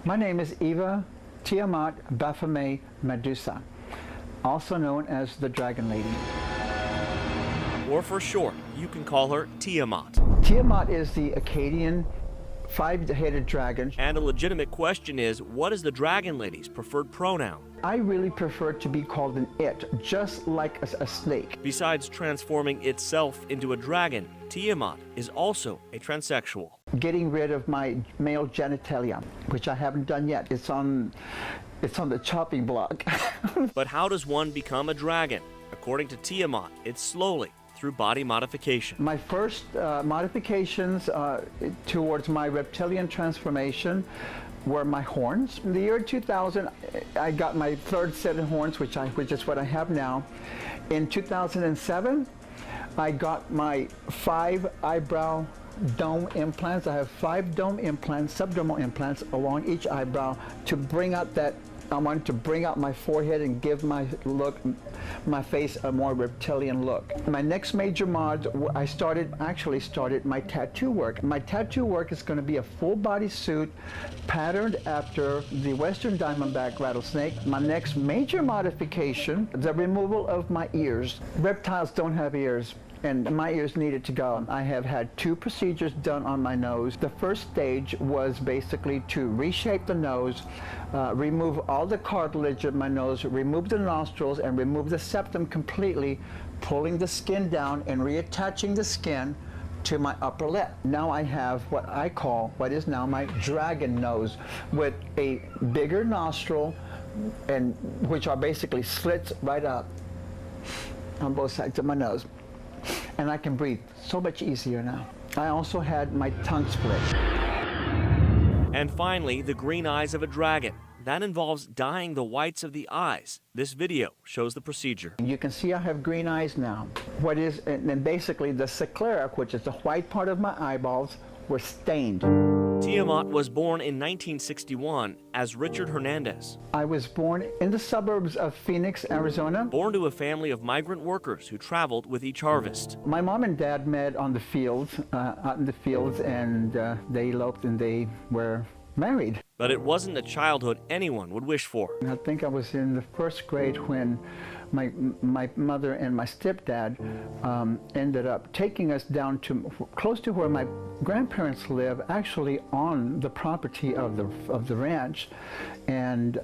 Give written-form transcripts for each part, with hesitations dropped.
My name is Eva Tiamat Baphomet Medusa, also known as the Dragon Lady. Or for short, you can call her Tiamat. Tiamat is the Akkadian five-headed dragon. And a legitimate question is, what is the Dragon Lady's preferred pronoun? I really prefer to be called an it, just like a snake. Besides transforming itself into a dragon, Tiamat is also a transsexual. Getting rid of my male genitalia, which I haven't done yet. It's on the chopping block. But how does one become a dragon? According to Tiamat, it's slowly, through body modification. My first modifications towards my reptilian transformation were my horns. In the year 2000, I got my third set of horns, which is what I have now. In 2007, I got my 5 eyebrow dome implants. I have 5 dome implants, subdermal implants along each eyebrow to bring out that. I wanted to bring out my forehead and give my face a more reptilian look. My next major mod, I actually started my tattoo work. My tattoo work is going to be a full body suit patterned after the Western Diamondback rattlesnake. My next major modification, the removal of my ears. Reptiles don't have ears, and my ears needed to go. I have had 2 procedures done on my nose. The first stage was basically to reshape the nose, remove all the cartilage of my nose, remove the nostrils, and remove the septum completely, pulling the skin down and reattaching the skin to my upper lip. Now I have what I call, what is now my dragon nose, with a bigger nostril, and which are basically slits right up on both sides of my nose. And I can breathe so much easier now. I also had my tongue split. And finally, the green eyes of a dragon. That involves dyeing the whites of the eyes. This video shows the procedure. You can see I have green eyes now. And basically the sclera, which is the white part of my eyeballs, were stained. Tiamat was born in 1961 as Richard Hernandez. I was born in the suburbs of Phoenix, Arizona. Born to a family of migrant workers who traveled with each harvest. My mom and dad met on the fields, out in the fields, and they eloped and they were married. But it wasn't a childhood anyone would wish for. I think I was in the first grade when my mother and my stepdad ended up taking us down to close to where my grandparents live, actually on the property of the ranch, and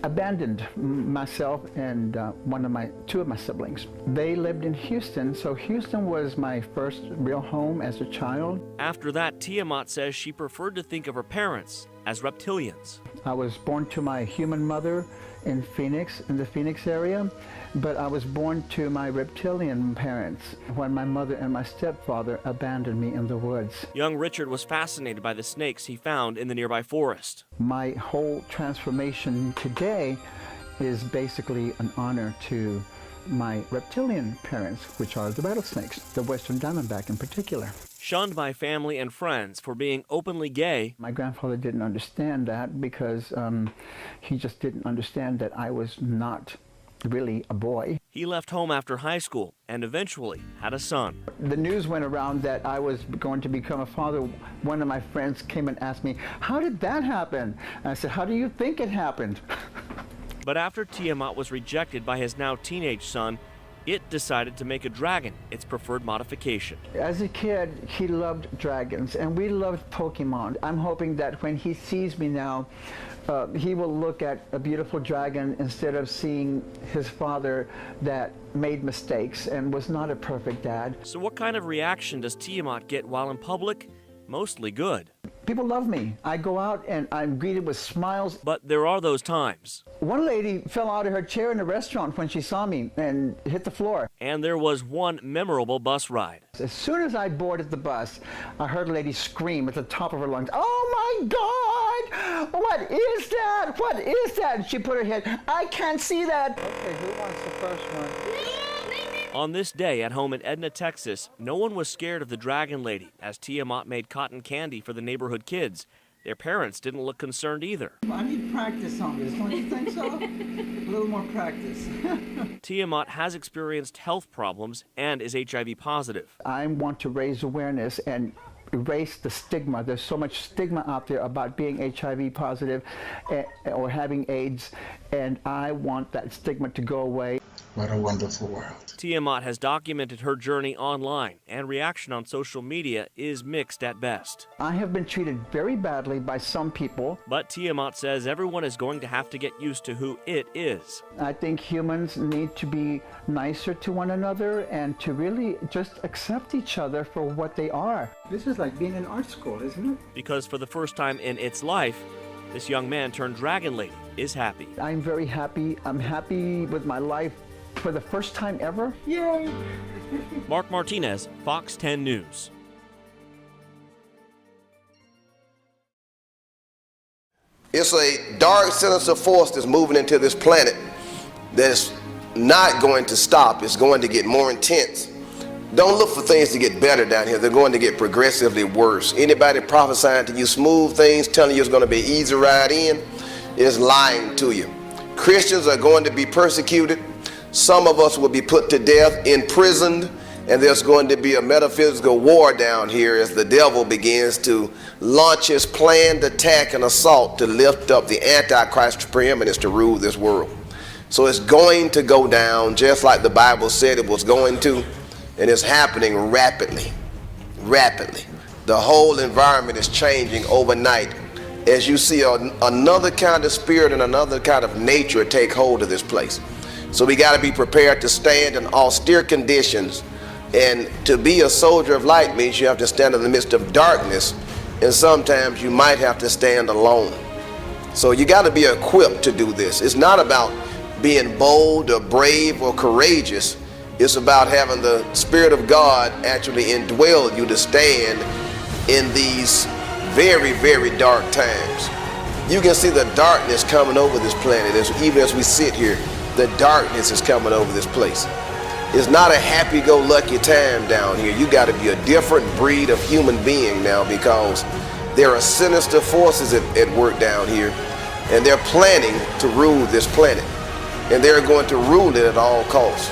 abandoned myself and 2 of my siblings. They lived in Houston, so Houston was my first real home as a child. After that, Tiamat says she preferred to think of her parents as reptilians. I was born to my human mother in Phoenix, in the Phoenix area, but I was born to my reptilian parents when my mother and my stepfather abandoned me in the woods. Young Richard was fascinated by the snakes he found in the nearby forest. My whole transformation today is basically an honor to my reptilian parents, which are the rattlesnakes, the Western Diamondback in particular. Shunned by family and friends for being openly gay. My grandfather didn't understand that because he just didn't understand that I was not really a boy. He left home after high school and eventually had a son. The news went around that I was going to become a father. One of my friends came and asked me, "How did that happen?" And I said, "How do you think it happened?" But after Tiamat was rejected by his now teenage son, it decided to make a dragon its preferred modification. As a kid, he loved dragons, and we loved Pokemon. I'm hoping that when he sees me now, he will look at a beautiful dragon instead of seeing his father that made mistakes and was not a perfect dad. So what kind of reaction does Tiamat get while in public? Mostly good. People love me. I go out and I'm greeted with smiles. But there are those times. One lady fell out of her chair in a restaurant when she saw me and hit the floor. And there was one memorable bus ride. As soon as I boarded the bus, I heard a lady scream at the top of her lungs, "Oh my God! What is that? What is that?" And she put her head, "I can't see that." Okay, who wants the first one? On this day at home in Edna, Texas, no one was scared of the Dragon Lady as Tiamat made cotton candy for the neighborhood kids. Their parents didn't look concerned either. I need practice on this, don't you think so? A little more practice. Tiamat has experienced health problems and is HIV positive. I want to raise awareness and erase the stigma. There's so much stigma out there about being HIV positive or having AIDS, and I want that stigma to go away. What a wonderful world. Tiamat has documented her journey online, and reaction on social media is mixed at best. I have been treated very badly by some people. But Tiamat says everyone is going to have to get used to who it is. I think humans need to be nicer to one another and to really just accept each other for what they are. This is like being in art school, isn't it? Because for the first time in its life, this young man turned dragon lady is happy. I'm very happy. I'm happy with my life for the first time ever. Yay! Mark Martinez, Fox 10 News. It's a dark sinister force that's moving into this planet that's not going to stop. It's going to get more intense. Don't look for things to get better down here. They're going to get progressively worse. Anybody prophesying to you smooth things, telling you it's going to be easy ride in, is lying to you. Christians are going to be persecuted. Some of us will be put to death, imprisoned, and there's going to be a metaphysical war down here as the devil begins to launch his planned attack and assault to lift up the Antichrist's preeminence to rule this world. So it's going to go down just like the Bible said it was going to, and it's happening rapidly, rapidly. The whole environment is changing overnight as you see another kind of spirit and another kind of nature take hold of this place. So we got to be prepared to stand in austere conditions, and to be a soldier of light means you have to stand in the midst of darkness, and sometimes you might have to stand alone. So you got to be equipped to do this. It's not about being bold or brave or courageous. It's about having the Spirit of God actually indwell you to stand in these very, very dark times. You can see the darkness coming over this planet. Even as we sit here, the darkness is coming over this place. It's not a happy-go-lucky time down here. You got to be a different breed of human being now, because there are sinister forces at work down here, and they're planning to rule this planet, and they're going to rule it at all costs.